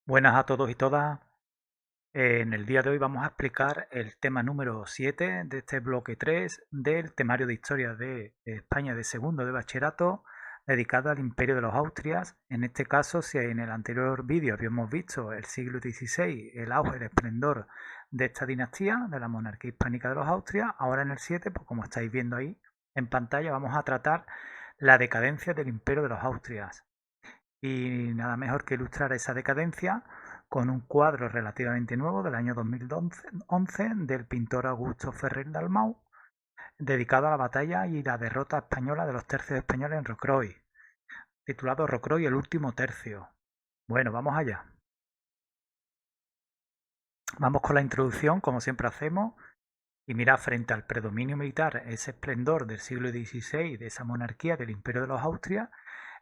Buenas a todos y todas. En el día de hoy vamos a explicar el tema número 7 de este bloque 3 del temario de historia de España de segundo de bachillerato dedicado al Imperio de los Austrias. En este caso, si en el anterior vídeo habíamos visto el siglo XVI, el auge, el esplendor de esta dinastía, de la monarquía hispánica de los Austrias, ahora en el 7, pues como estáis viendo ahí en pantalla, vamos a tratar la decadencia del Imperio de los Austrias. Y nada mejor que ilustrar esa decadencia con un cuadro relativamente nuevo del año 2011 del pintor Augusto Ferrer Dalmau, dedicado a la batalla y la derrota española de los tercios españoles en Rocroi, titulado Rocroi el último tercio. Bueno, vamos allá. Vamos con la introducción, como siempre hacemos, y mira, frente al predominio militar, ese esplendor del siglo XVI, de esa monarquía del Imperio de los Austrias,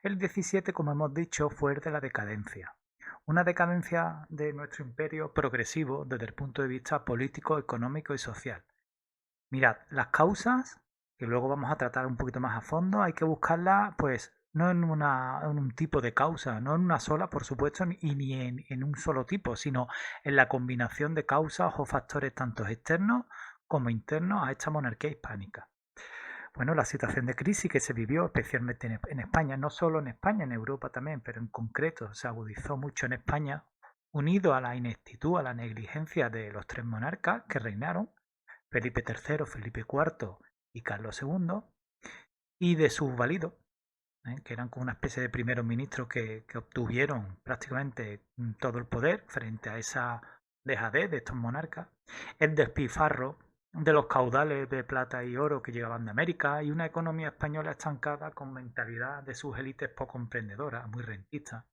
el XVII, como hemos dicho, fue el de la decadencia. Una decadencia de nuestro imperio progresivo desde el punto de vista político, económico y social. Mirad, las causas, que luego vamos a tratar un poquito más a fondo, hay que buscarlas pues no en un tipo de causa, no en una sola, por supuesto, ni en un solo tipo, sino en la combinación de causas o factores tanto externos como internos a esta monarquía hispánica. Bueno, la situación de crisis que se vivió especialmente en España, no solo en España, en Europa también, pero en concreto se agudizó mucho en España, unido a la ineptitud, a la negligencia de los tres monarcas que reinaron, Felipe III, Felipe IV y Carlos II, y de sus válidos, que eran como una especie de primeros ministros que obtuvieron prácticamente todo el poder frente a esa dejadez de estos monarcas, el despilfarro de los caudales de plata y oro que llegaban de América y una economía española estancada con mentalidad de sus élites poco emprendedoras, muy rentistas,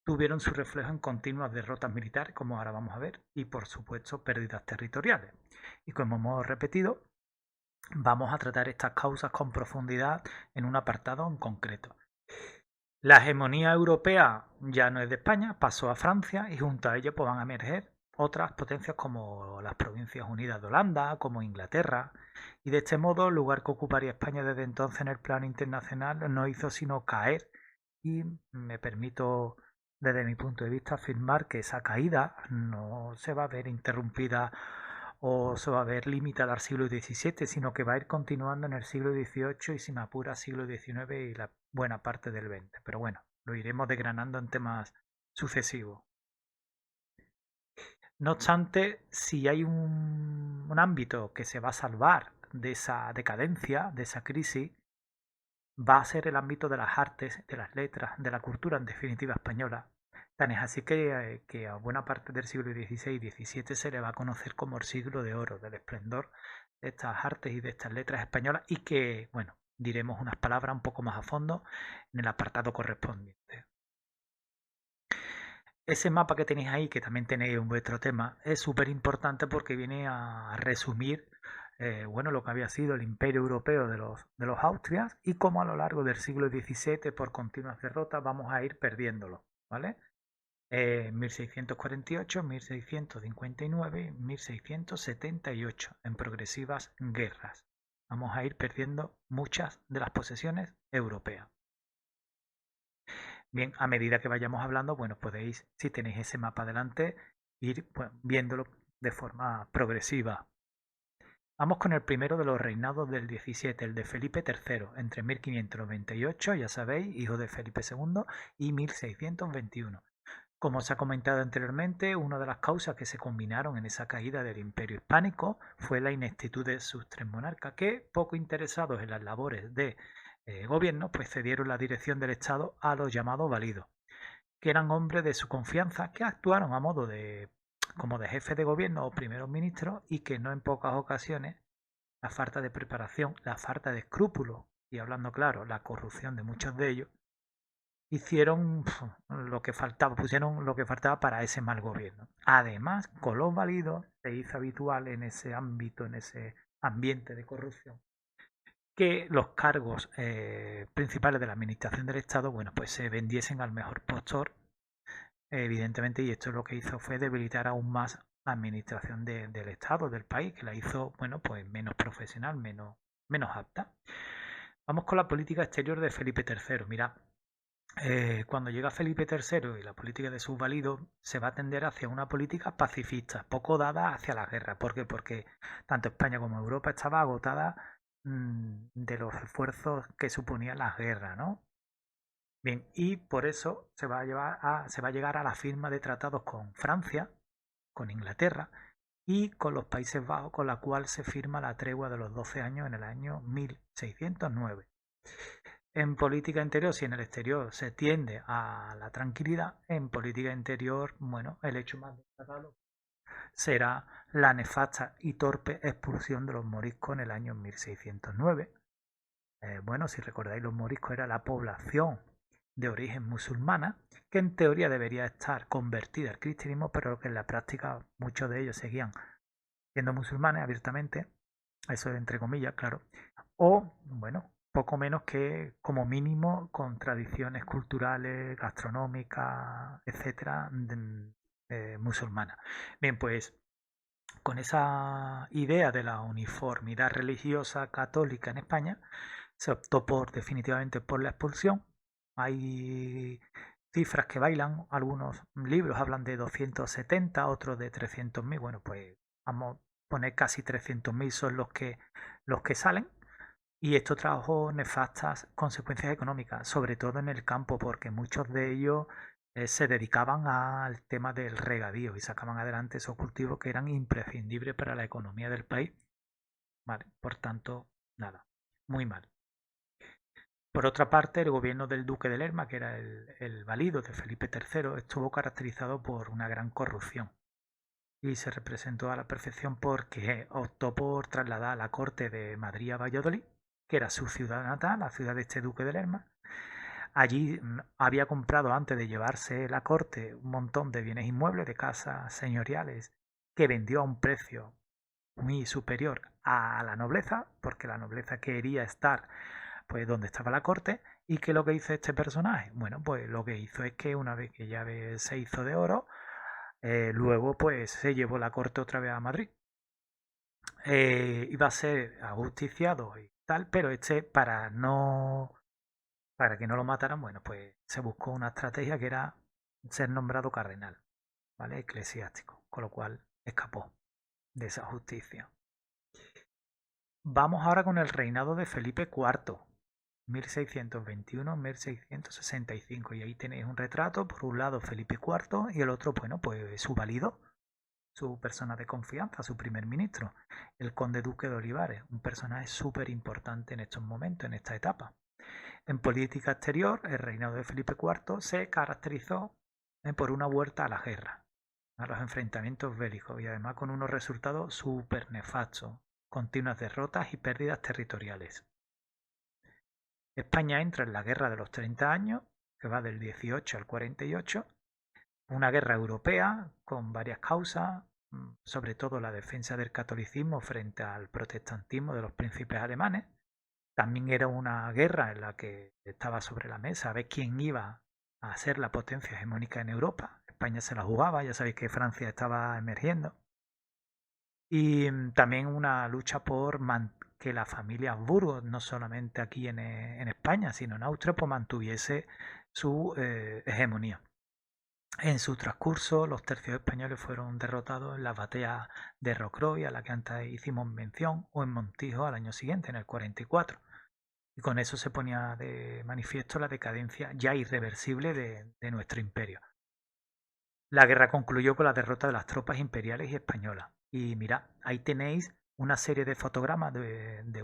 tuvieron su reflejo en continuas derrotas militares, como ahora vamos a ver, y por supuesto pérdidas territoriales. Y como hemos repetido, vamos a tratar estas causas con profundidad en un apartado en concreto. La hegemonía europea ya no es de España, pasó a Francia y junto a ello pues, van a emerger otras potencias como las Provincias Unidas de Holanda, como Inglaterra, y de este modo el lugar que ocuparía España desde entonces en el plano internacional no hizo sino caer y me permito desde mi punto de vista afirmar que esa caída no se va a ver interrumpida o se va a ver limitada al siglo XVII, sino que va a ir continuando en el siglo XVIII y sin apura siglo XIX y la buena parte del XX. Pero bueno, lo iremos desgranando en temas sucesivos. No obstante, si hay un ámbito que se va a salvar de esa decadencia, de esa crisis, va a ser el ámbito de las artes, de las letras, de la cultura en definitiva española. Tan es así que a buena parte del siglo XVI y XVII se le va a conocer como el siglo de oro, del esplendor de estas artes y de estas letras españolas y que, bueno, diremos unas palabras un poco más a fondo en el apartado correspondiente. Ese mapa que tenéis ahí, que también tenéis en vuestro tema, es súper importante porque viene a resumir bueno, lo que había sido el imperio europeo de los Austrias y cómo a lo largo del siglo XVII, por continuas derrotas, vamos a ir perdiéndolo, ¿vale? 1648, 1659, 1678, en progresivas guerras. Vamos a ir perdiendo muchas de las posesiones europeas. Bien, a medida que vayamos hablando, bueno, podéis, si tenéis ese mapa delante, ir viéndolo de forma progresiva. Vamos con el primero de los reinados del 17, el de Felipe III, entre 1598, ya sabéis, hijo de Felipe II, y 1621. Como os ha comentado anteriormente, una de las causas que se combinaron en esa caída del imperio hispánico fue la ineptitud de sus tres monarcas, que, poco interesados en las labores de gobierno, pues cedieron la dirección del Estado a los llamados validos, que eran hombres de su confianza, que actuaron a modo de como de jefe de gobierno o primeros ministros y que no en pocas ocasiones la falta de preparación, la falta de escrúpulos y hablando claro, la corrupción de muchos de ellos hicieron lo que faltaba, pusieron lo que faltaba para ese mal gobierno. Además, con los válidos se hizo habitual en ese ámbito, en ese ambiente de corrupción, que los cargos principales de la administración del Estado, bueno, pues se vendiesen al mejor postor, evidentemente, y esto lo que hizo fue debilitar aún más la administración del Estado, del país, que la hizo, bueno, pues menos profesional, menos apta. Vamos con la política exterior de Felipe III. Mira, Cuando llega Felipe III y la política de sus válidos, se va a tender hacia una política pacifista, poco dada hacia la guerra. ¿Por qué? Porque tanto España como Europa estaba agotada de los esfuerzos que suponían las guerras, ¿no? Bien, y por eso se va a llegar a la firma de tratados con Francia, con Inglaterra y con los Países Bajos, con la cual se firma la tregua de los 12 años en el año 1609. En política interior, si en el exterior se tiende a la tranquilidad, en política interior, bueno, el hecho más destacado será la nefasta y torpe expulsión de los moriscos en el año 1609. Bueno, si recordáis, los moriscos era la población de origen musulmana, que en teoría debería estar convertida al cristianismo, pero que en la práctica muchos de ellos seguían siendo musulmanes abiertamente, eso entre comillas, claro, o, bueno, poco menos que, como mínimo, con tradiciones culturales, gastronómicas, etcétera, musulmanas. Bien, pues con esa idea de la uniformidad religiosa católica en España, se optó definitivamente por la expulsión. Hay cifras que bailan, algunos libros hablan de 270, otros de 300.000. Bueno, pues vamos a poner casi 300.000 son los que salen. Y esto trajo nefastas consecuencias económicas, sobre todo en el campo, porque muchos de ellos se dedicaban al tema del regadío y sacaban adelante esos cultivos que eran imprescindibles para la economía del país. Vale, por tanto, nada, muy mal. Por otra parte, el gobierno del duque de Lerma, que era el valido de Felipe III, estuvo caracterizado por una gran corrupción y se representó a la perfección porque optó por trasladar a la corte de Madrid a Valladolid, que era su ciudad natal, la ciudad de este duque de Lerma. Allí había comprado antes de llevarse la corte un montón de bienes inmuebles, de casas señoriales, que vendió a un precio muy superior a la nobleza, porque la nobleza quería estar pues donde estaba la corte. ¿Y qué es lo que hizo este personaje? Bueno, pues lo que hizo es que una vez que ya se hizo de oro, luego pues se llevó la corte otra vez a Madrid. Iba a ser ajusticiado y tal, pero este para que no lo mataran, bueno, pues se buscó una estrategia que era ser nombrado cardenal, ¿vale? Eclesiástico, con lo cual escapó de esa justicia. Vamos ahora con el reinado de Felipe IV, 1621-1665. Y ahí tenéis un retrato, por un lado Felipe IV y el otro, bueno, pues su valido, su persona de confianza, su primer ministro, el conde duque de Olivares, un personaje súper importante en estos momentos, en esta etapa. En política exterior, el reinado de Felipe IV se caracterizó por una vuelta a la guerra, a los enfrentamientos bélicos y además con unos resultados súper nefastos, continuas derrotas y pérdidas territoriales. España entra en la Guerra de los 30 años, que va del 18 al 48, una guerra europea con varias causas, sobre todo la defensa del catolicismo frente al protestantismo de los príncipes alemanes. También era una guerra en la que estaba sobre la mesa a ver quién iba a ser la potencia hegemónica en Europa. España se la jugaba, ya sabéis que Francia estaba emergiendo. Y también una lucha por que la familia Habsburgo, no solamente aquí en España, sino en Austria, pues mantuviese su hegemonía. En su transcurso, los tercios españoles fueron derrotados en las batallas de Rocroi, a la que antes hicimos mención, o en Montijo al año siguiente, en el 44. Y con eso se ponía de manifiesto la decadencia ya irreversible de nuestro imperio. La guerra concluyó con la derrota de las tropas imperiales y españolas. Y mirad, ahí tenéis una serie de fotogramas de, de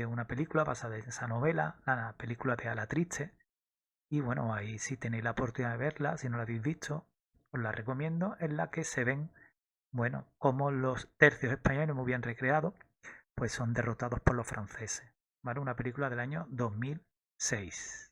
una película basada en esa novela, la película de Ala Triste. Y bueno, ahí si tenéis la oportunidad de verla, si no la habéis visto, os la recomiendo, en la que se ven, bueno, cómo los tercios españoles muy bien recreados, pues son derrotados por los franceses. ¿Vale? Una película del año 2006.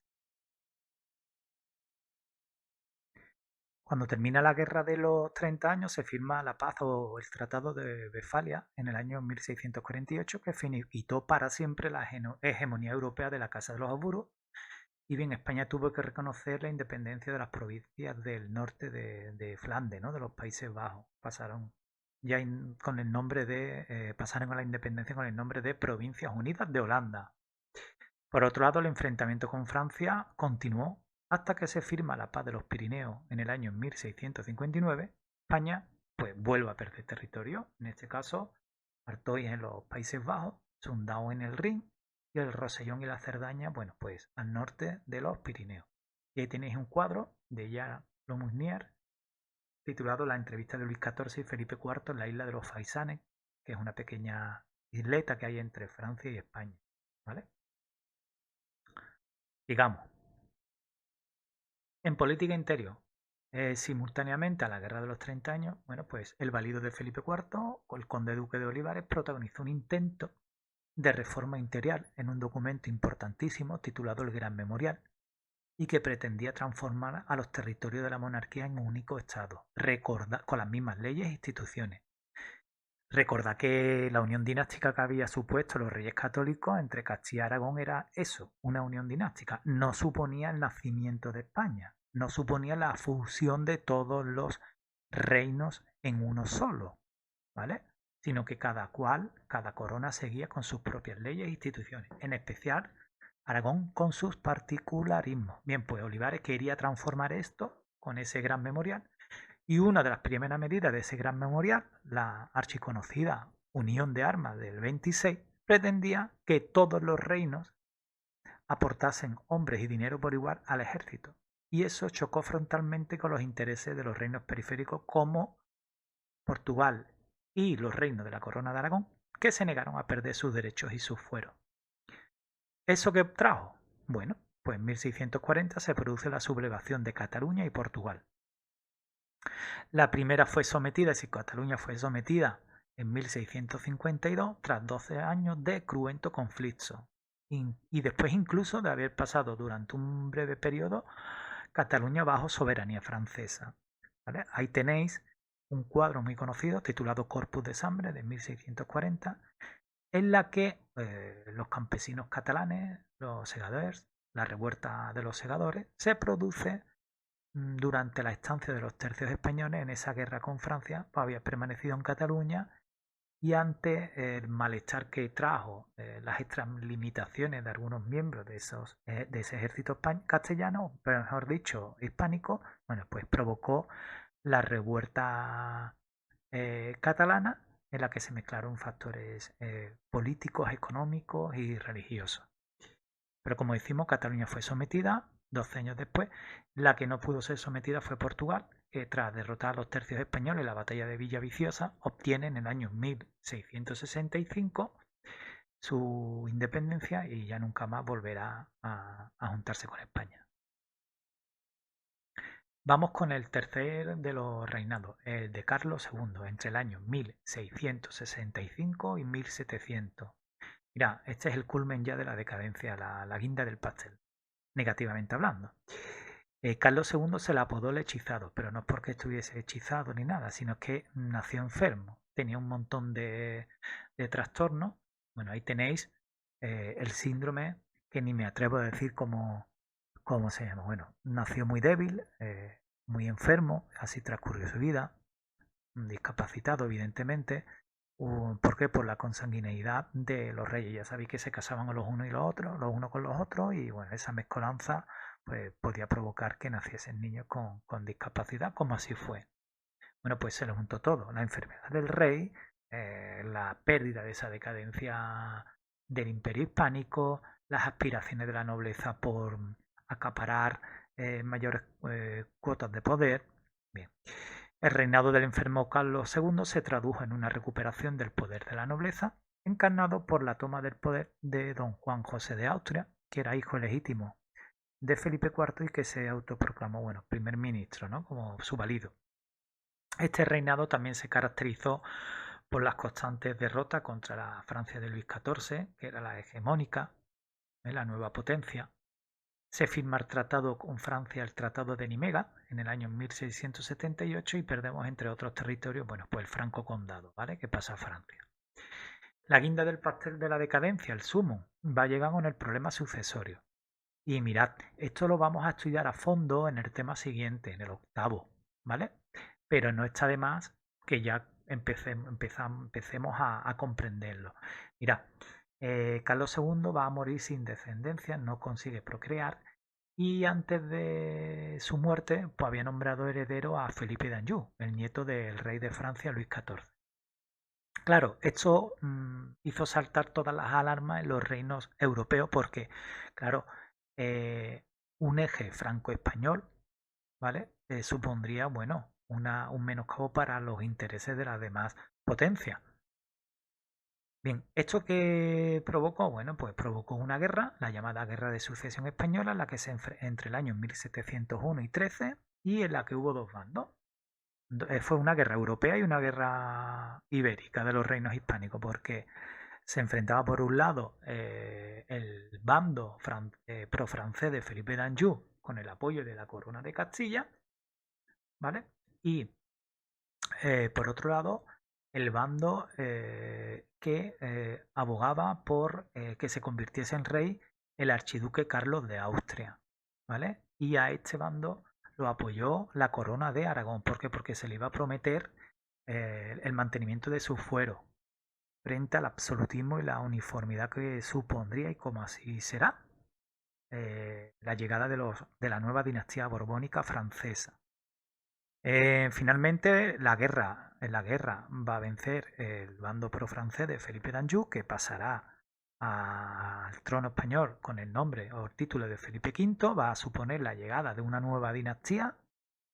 Cuando termina la guerra de los 30 años se firma la paz o el Tratado de Westfalia en el año 1648 que finiquitó para siempre la hegemonía europea de la Casa de los Habsburgo. Y bien, España tuvo que reconocer la independencia de las provincias del norte de Flandes, ¿no? De los Países Bajos. Pasaron ya con el nombre pasaron a la independencia con el nombre de Provincias Unidas de Holanda. Por otro lado, el enfrentamiento con Francia continuó hasta que se firma la Paz de los Pirineos en el año 1659. España pues vuelve a perder territorio, en este caso Artois en los Países Bajos, Sundao en el Rin y el Rosellón y la Cerdaña, bueno, pues al norte de los Pirineos. Y ahí tenéis un cuadro de Jean Le Musnier titulado La entrevista de Luis XIV y Felipe IV en la isla de los Faisanes, que es una pequeña isleta que hay entre Francia y España, ¿vale? Digamos, en política interior, simultáneamente a la Guerra de los 30 años, bueno, pues el valido de Felipe IV, el conde duque de Olivares, protagonizó un intento de reforma interior en un documento importantísimo titulado el Gran Memorial y que pretendía transformar a los territorios de la monarquía en un único estado, con las mismas leyes e instituciones. Recordad que la unión dinástica que había supuesto los reyes católicos entre Castilla y Aragón era eso, una unión dinástica. No suponía el nacimiento de España, no suponía la fusión de todos los reinos en uno solo, ¿vale? Sino que cada corona seguía con sus propias leyes e instituciones, en especial Aragón con sus particularismos. Bien, pues Olivares quería transformar esto con ese gran memorial y una de las primeras medidas de ese gran memorial, la archiconocida Unión de Armas del 26, pretendía que todos los reinos aportasen hombres y dinero por igual al ejército. Y eso chocó frontalmente con los intereses de los reinos periféricos como Portugal y los reinos de la Corona de Aragón, que se negaron a perder sus derechos y sus fueros. ¿Eso qué trajo? Bueno, pues en 1640 se produce la sublevación de Cataluña y Portugal. La primera fue sometida, es decir, Cataluña fue sometida en 1652 tras 12 años de cruento conflicto y después incluso de haber pasado durante un breve periodo Cataluña bajo soberanía francesa. ¿Vale? Ahí tenéis un cuadro muy conocido titulado Corpus de Sambre de 1640 en la que los campesinos catalanes, los segadores, la revuelta de los segadores, se produce durante la estancia de los tercios españoles en esa guerra con Francia, pues había permanecido en Cataluña y ante el malestar que trajo las extralimitaciones de algunos miembros de ese ejército castellano, pero mejor dicho, hispánico, bueno, pues provocó la revuelta catalana en la que se mezclaron factores políticos, económicos y religiosos. Pero como decimos, Cataluña fue sometida 12 años después. La que no pudo ser sometida fue Portugal, que tras derrotar a los tercios españoles en la batalla de Villaviciosa, obtiene en el año 1665 su independencia y ya nunca más volverá a juntarse con España. Vamos con el tercer de los reinados, el de Carlos II, entre el año 1665 y 1700. Mira, este es el culmen ya de la decadencia, la guinda del pastel, negativamente hablando. Carlos II se le apodó el hechizado, pero no es porque estuviese hechizado ni nada, sino que nació enfermo, tenía un montón de trastornos. Bueno, ahí tenéis el síndrome, que ni me atrevo a decir cómo se llama. Bueno, nació muy débil, muy enfermo, así transcurrió su vida, discapacitado evidentemente. ¿Por qué? Por la consanguineidad de los reyes. Ya sabéis que se casaban los unos y los otros, los unos con los otros, y bueno, esa mezcolanza pues, podía provocar que naciesen niños con discapacidad, como así fue. Bueno, pues se le juntó todo, la enfermedad del rey, la pérdida de esa decadencia del imperio hispánico, las aspiraciones de la nobleza por acaparar mayores cuotas de poder. Bien. El reinado del enfermo Carlos II se tradujo en una recuperación del poder de la nobleza, encarnado por la toma del poder de don Juan José de Austria, que era hijo legítimo de Felipe IV y que se autoproclamó, bueno, primer ministro, ¿no? Como su valido. Este reinado también se caracterizó por las constantes derrotas contra la Francia de Luis XIV, que era la hegemónica, la nueva potencia. Se firma el tratado con Francia, el Tratado de Nimega, en el año 1678 y perdemos, entre otros territorios, bueno, pues el Franco Condado, ¿vale? Que pasa a Francia. La guinda del pastel de la decadencia, el sumo, va a llegar con el problema sucesorio. Y mirad, esto lo vamos a estudiar a fondo en el tema siguiente, en el octavo, ¿vale? Pero no está de más que ya empecemos a comprenderlo. Mirad, Carlos II va a morir sin descendencia, no consigue procrear y antes de su muerte pues había nombrado heredero a Felipe d'Anjou, el nieto del rey de Francia Luis XIV. Claro, esto hizo saltar todas las alarmas en los reinos europeos porque, claro, eh, un eje franco-español, ¿vale? Supondría, bueno, un menoscabo para los intereses de las demás potencias. Bien, ¿esto qué provocó? Bueno, pues provocó una guerra, la llamada Guerra de Sucesión Española, en la que entre el año 1701 y 13 y en la que hubo dos bandos. Fue una guerra europea y una guerra ibérica de los reinos hispánicos, porque se enfrentaba por un lado el bando pro-francés de Felipe d'Anjou con el apoyo de la corona de Castilla, ¿vale? Y por otro lado, el bando que abogaba por que se convirtiese en rey el archiduque Carlos de Austria, ¿vale? Y a este bando lo apoyó la corona de Aragón. ¿Por qué? Porque se le iba a prometer el mantenimiento de su fuero frente al absolutismo y la uniformidad que supondría, y como así será, la llegada de la nueva dinastía borbónica francesa. Finalmente, en la guerra va a vencer el bando pro-francés de Felipe d'Anjou, que pasará al trono español con el nombre o el título de Felipe V, va a suponer la llegada de una nueva dinastía,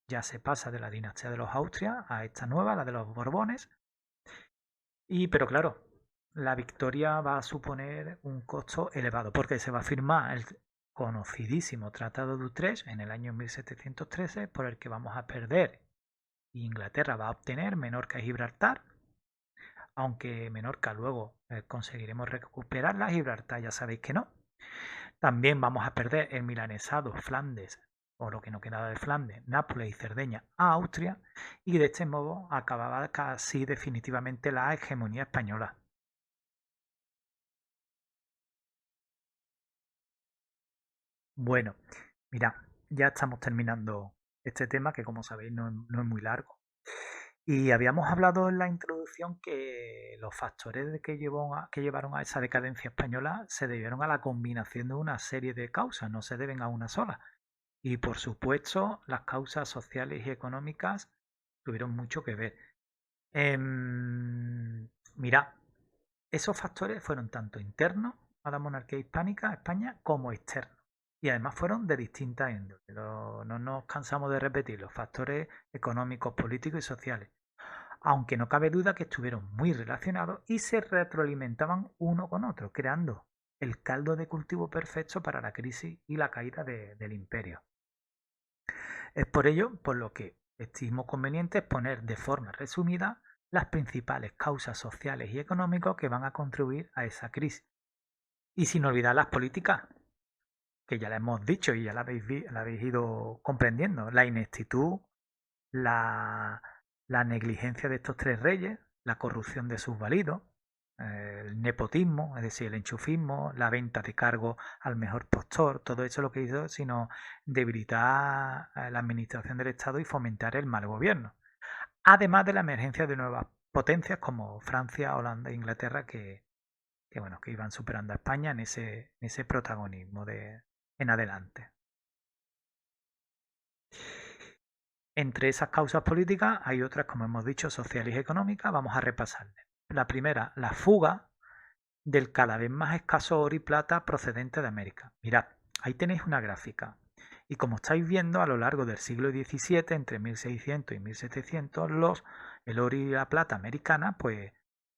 ya se pasa de la dinastía de los Austrias a esta nueva, la de los Borbones, pero claro, la victoria va a suponer un costo elevado, porque se va a firmar el conocidísimo Tratado de Utrecht en el año 1713, por el que vamos a perder Inglaterra va a obtener Menorca y Gibraltar, aunque Menorca luego conseguiremos recuperarla, Gibraltar ya sabéis que no. También vamos a perder el milanesado, Flandes, o lo que no quedaba de Flandes, Nápoles y Cerdeña a Austria, y de este modo acababa casi definitivamente la hegemonía española. Bueno, mira, ya estamos terminando este tema que como sabéis no es muy largo. Y habíamos hablado en la introducción que los factores que llevaron a esa decadencia española se debieron a la combinación de una serie de causas, no se deben a una sola. Y por supuesto, las causas sociales y económicas tuvieron mucho que ver. Mira, esos factores fueron tanto internos a la monarquía hispánica, España, como externos. Y además fueron de distintas índoles. No nos cansamos de repetir los factores económicos, políticos y sociales, aunque no cabe duda que estuvieron muy relacionados y se retroalimentaban uno con otro, creando el caldo de cultivo perfecto para la crisis y la caída del imperio. Es por ello por lo que estimo conveniente exponer de forma resumida las principales causas sociales y económicas que van a contribuir a esa crisis. Y sin olvidar las políticas, que ya la hemos dicho y ya la habéis ido comprendiendo. La ineptitud, la, la negligencia de estos tres reyes, la corrupción de sus validos, el nepotismo, es decir, el enchufismo, la venta de cargos al mejor postor, todo eso lo que hizo sino debilitar la administración del Estado y fomentar el mal gobierno. Además de la emergencia de nuevas potencias como Francia, Holanda e Inglaterra bueno, que iban superando a España en ese protagonismo en adelante. Entre esas causas políticas hay otras, como hemos dicho, sociales y económicas. Vamos a repasarlas. La primera, la fuga del cada vez más escaso oro y plata procedente de América. Mirad, ahí tenéis una gráfica. Y como estáis viendo, a lo largo del siglo XVII, entre 1600 y 1700, el oro y la plata americana pues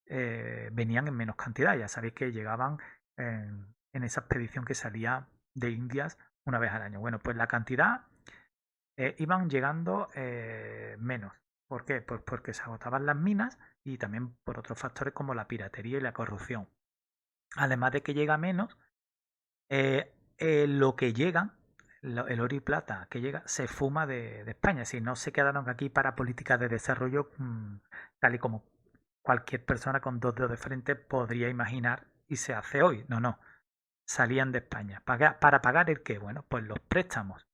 venían en menos cantidad. Ya sabéis que llegaban en esa expedición que salía de Indias una vez al año. Bueno, pues la cantidad iban llegando menos. ¿Por qué? Pues porque se agotaban las minas y también por otros factores como la piratería y la corrupción. Además de que llega menos, lo que llega, el oro y plata que llega, se fuma de España. Si no se quedaron aquí para políticas de desarrollo, tal y como cualquier persona con dos dedos de frente podría imaginar y se hace hoy. No, no. Salían de España. ¿Para pagar el qué? Bueno, pues los préstamos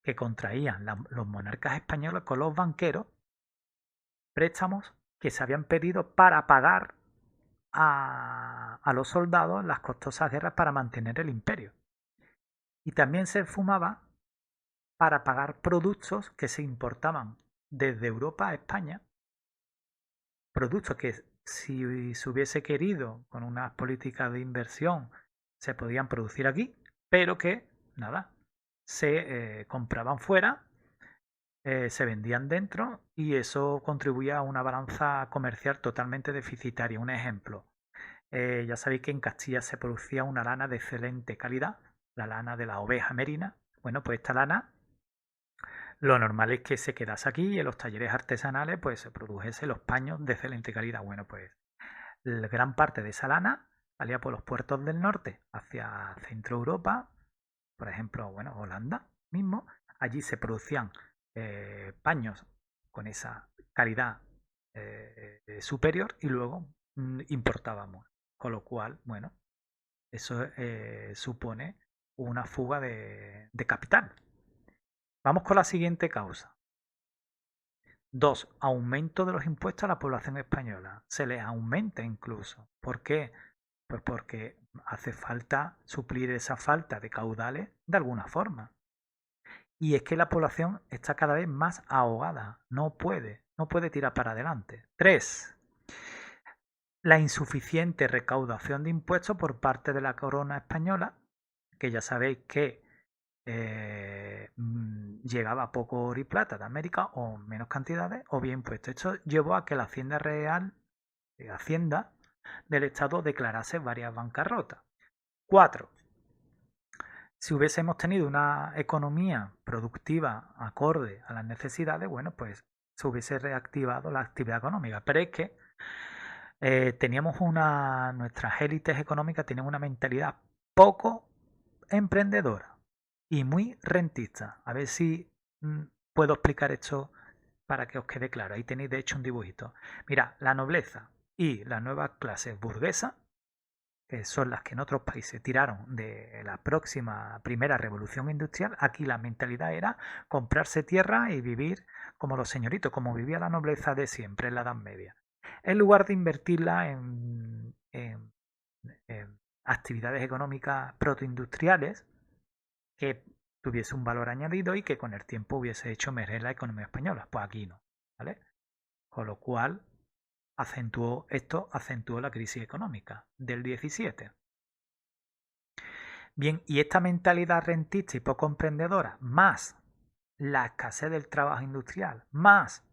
que contraían los monarcas españoles con los banqueros, préstamos que se habían pedido para pagar a los soldados las costosas guerras para mantener el imperio. Y también se fumaba para pagar productos que se importaban desde Europa a España, productos que si se hubiese querido con unas políticas de inversión se podían producir aquí, pero que nada, se compraban fuera, se vendían dentro y eso contribuía a una balanza comercial totalmente deficitaria. Un ejemplo, ya sabéis que en Castilla se producía una lana de excelente calidad, la lana de la oveja merina. Bueno, pues esta lana lo normal es que se quedase aquí y en los talleres artesanales pues se produjese los paños de excelente calidad. Bueno, pues la gran parte de esa lana salía por los puertos del norte hacia Centro Europa, por ejemplo, bueno, Holanda mismo. Allí se producían paños con esa calidad superior y luego importábamos. Con lo cual, bueno, eso supone una fuga de capital. Vamos con la siguiente causa. 2. Aumento de los impuestos a la población española. Se les aumenta incluso. ¿Por qué? Pues porque hace falta suplir esa falta de caudales de alguna forma. Y es que la población está cada vez más ahogada. No puede tirar para adelante. 3. La insuficiente recaudación de impuestos por parte de la corona española, que ya sabéis que llegaba poco oro y plata de América o menos cantidades o bien impuestos. Esto llevó a que la Hacienda Real, Hacienda del Estado, declarase varias bancarrotas. 4. Si hubiésemos tenido una economía productiva acorde a las necesidades, bueno, pues se hubiese reactivado la actividad económica. Pero es que teníamos nuestras élites económicas tienen una mentalidad poco emprendedora y muy rentista. A ver si puedo explicar esto para que os quede claro. Ahí tenéis de hecho un dibujito. Mira, la nobleza y las nuevas clases burguesas, que son las que en otros países tiraron de la próxima primera revolución industrial, aquí la mentalidad era comprarse tierra y vivir como los señoritos, como vivía la nobleza de siempre en la Edad Media. En lugar de invertirla en actividades económicas protoindustriales que tuviese un valor añadido y que con el tiempo hubiese hecho emerger la economía española. Pues aquí no, ¿vale? Con lo cual acentuó la crisis económica del 17. Bien, y esta mentalidad rentista y poco emprendedora, más la escasez del trabajo industrial, más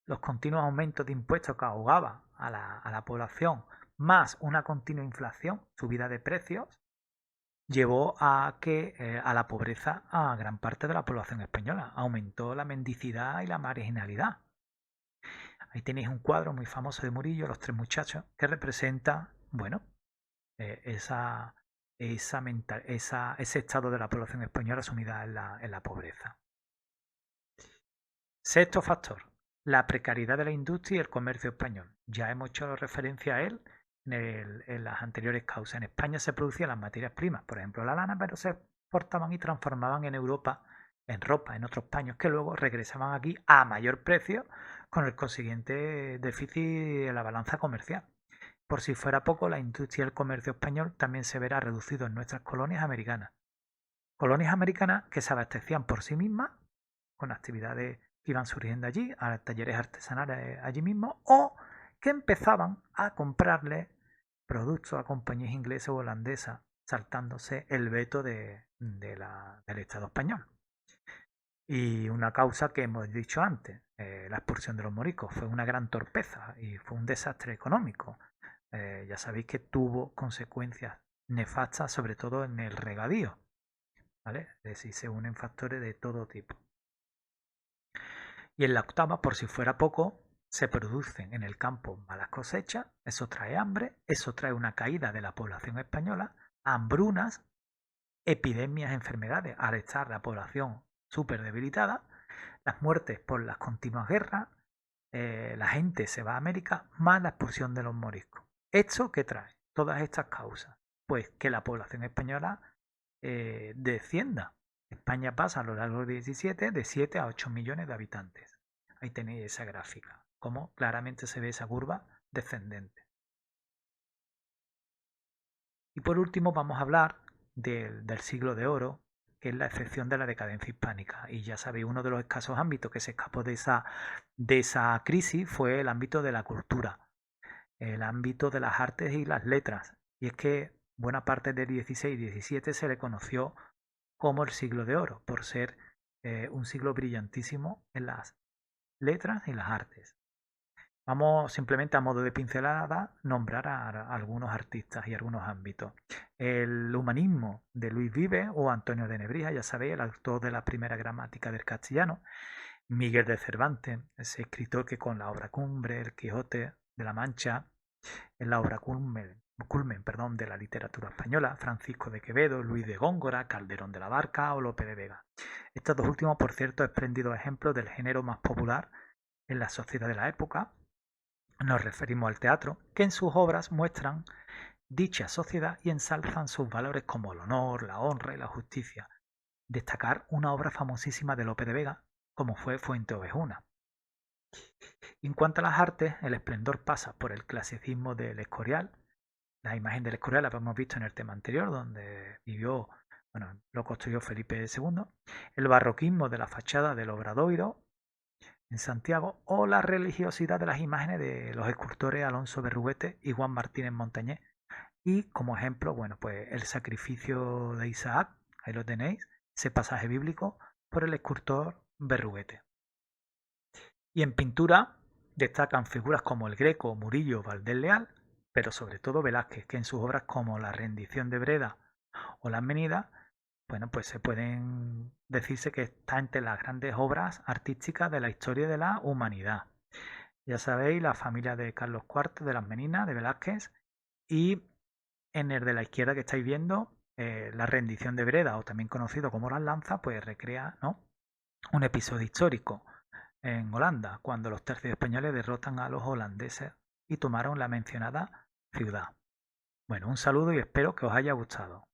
los continuos aumentos de impuestos que ahogaba a la población, más una continua inflación, subida de precios, llevó a la pobreza a gran parte de la población española. Aumentó la mendicidad y la marginalidad. Ahí tenéis un cuadro muy famoso de Murillo, Los tres muchachos, que representa, bueno, ese estado de la población española sumida en la pobreza. Sexto factor, la precariedad de la industria y el comercio español. Ya hemos hecho referencia a él en las anteriores causas. En España se producían las materias primas, por ejemplo la lana, pero se exportaban y transformaban en Europa en ropa, en otros paños que luego regresaban aquí a mayor precio con el consiguiente déficit en la balanza comercial. Por si fuera poco, la industria y el comercio español también se verá reducido en nuestras colonias americanas. Colonias americanas que se abastecían por sí mismas con actividades que iban surgiendo allí, a talleres artesanales allí mismo, o que empezaban a comprarle productos a compañías inglesas o holandesas, saltándose el veto del Estado español. Y una causa que hemos dicho antes, la expulsión de los moriscos, fue una gran torpeza y fue un desastre económico. Ya sabéis que tuvo consecuencias nefastas, sobre todo en el regadío, ¿vale? Es decir, se unen factores de todo tipo. Y en la octava, por si fuera poco, se producen en el campo malas cosechas, eso trae hambre, eso trae una caída de la población española, hambrunas, epidemias, enfermedades, al estar la población súper debilitada, las muertes por las continuas guerras, la gente se va a América, más la expulsión de los moriscos. ¿Esto qué trae? Todas estas causas. Pues que la población española descienda. España pasa a lo largo del 17 de 7 a 8 millones de habitantes. Ahí tenéis esa gráfica, como claramente se ve esa curva descendente. Y por último vamos a hablar del siglo de oro, que es la excepción de la decadencia hispánica. Y ya sabéis, uno de los escasos ámbitos que se escapó de esa crisis fue el ámbito de la cultura, el ámbito de las artes y las letras. Y es que buena parte del 16 y 17 se le conoció como el siglo de oro, por ser un siglo brillantísimo en las letras y las artes. Vamos simplemente a modo de pincelada nombrar a algunos artistas y algunos ámbitos. El humanismo de Luis Vives o Antonio de Nebrija, ya sabéis, el autor de la primera gramática del castellano. Miguel de Cervantes, ese escritor que con la obra cumbre, El Quijote de la Mancha, es la obra culmen de la literatura española. Francisco de Quevedo, Luis de Góngora, Calderón de la Barca o Lope de Vega. Estos dos últimos, por cierto, espléndidos ejemplos del género más popular en la sociedad de la época. Nos referimos al teatro, que en sus obras muestran dicha sociedad y ensalzan sus valores como el honor, la honra y la justicia. Destacar una obra famosísima de Lope de Vega, como fue Fuente Ovejuna. En cuanto a las artes, el esplendor pasa por el clasicismo del Escorial. La imagen del Escorial la hemos visto en el tema anterior, donde vivió, lo construyó Felipe II. El barroquismo de la fachada del Obradoiro en Santiago, o la religiosidad de las imágenes de los escultores Alonso Berruguete y Juan Martínez Montañés. Y como ejemplo, pues el sacrificio de Isaac, ahí lo tenéis, ese pasaje bíblico, por el escultor Berruguete. Y en pintura destacan figuras como el Greco, Murillo, Valdés Leal, pero sobre todo Velázquez, que en sus obras como La rendición de Breda o La Menida, pues se pueden decirse que está entre las grandes obras artísticas de la historia de la humanidad. Ya sabéis, la familia de Carlos IV de las Meninas, de Velázquez, y en el de la izquierda que estáis viendo, La rendición de Breda, o también conocido como Las Lanzas, pues recrea, ¿no?, un episodio histórico en Holanda, cuando los tercios españoles derrotan a los holandeses y tomaron la mencionada ciudad. Bueno, un saludo y espero que os haya gustado.